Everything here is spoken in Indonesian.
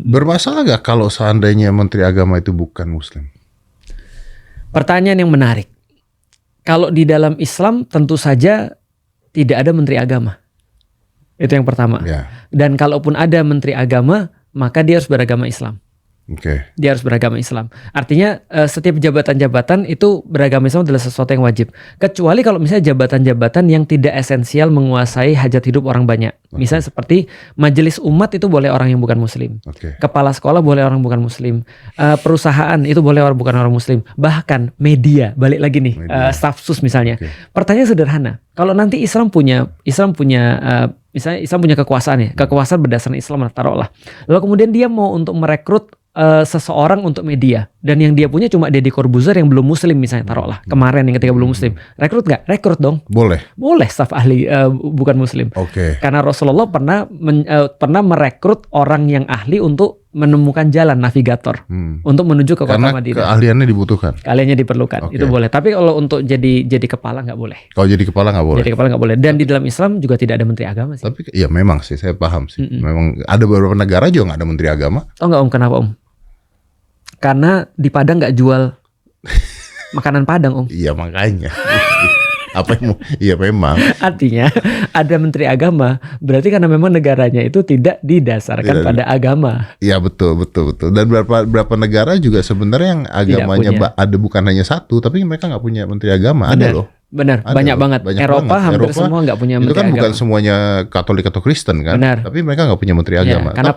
Bermasalah nggak kalau seandainya Menteri Agama itu bukan Muslim? Pertanyaan yang menarik. Kalau di dalam Islam tentu saja tidak ada Menteri Agama. Itu yang pertama. Ya. Dan kalaupun ada Menteri Agama, maka dia harus beragama Islam. Oke. Dia harus beragama Islam. Artinya setiap jabatan-jabatan itu beragama Islam adalah sesuatu yang wajib. Kecuali kalau misalnya jabatan-jabatan yang tidak esensial menguasai hajat hidup orang banyak. Misalnya seperti majelis umat itu boleh orang yang bukan Muslim. Kepala sekolah boleh orang bukan Muslim. Perusahaan itu boleh orang bukan orang Muslim. Bahkan media, balik lagi nih, staf sus misalnya. Pertanyaan sederhana. Kalau nanti Islam punya misalnya Islam punya kekuasaan ya, kekuasaan berdasarkan Islam taruhlah. Lalu kemudian dia mau untuk merekrut seseorang untuk media, dan yang dia punya cuma Deddy Corbuzier yang belum Muslim misalnya taruhlah, kemarin yang ketika belum Muslim, rekrut nggak? Rekrut dong. Boleh staf ahli bukan Muslim. Karena Rasulullah pernah merekrut orang yang ahli untuk menemukan jalan, navigator untuk menuju ke kota Madinah. Karena keahliannya dibutuhkan. Keahliannya diperlukan. Itu boleh. Tapi kalau untuk jadi kepala nggak boleh. Kalau jadi kepala nggak boleh. Jadi kepala nggak boleh. Dan di dalam Islam juga tidak ada menteri agama sih. Tapi ya memang sih, saya paham sih. Memang ada beberapa negara juga nggak ada menteri agama. Tahu nggak Om kenapa Om? Karena di Padang nggak jual makanan Padang Om. Iya makanya. Apa yang iya memang. Artinya ada menteri agama berarti karena memang negaranya itu tidak didasarkan pada agama. Iya betul. Dan berapa negara juga sebenarnya yang agamanya ada bukan hanya satu, tapi mereka nggak punya menteri agama. Benar, ada loh. Benar, banyak banget. Eropa hampir semua nggak punya menteri agama. Itu kan bukan semuanya Katolik atau Kristen kan. Benar. Tapi mereka nggak punya menteri agama. Karena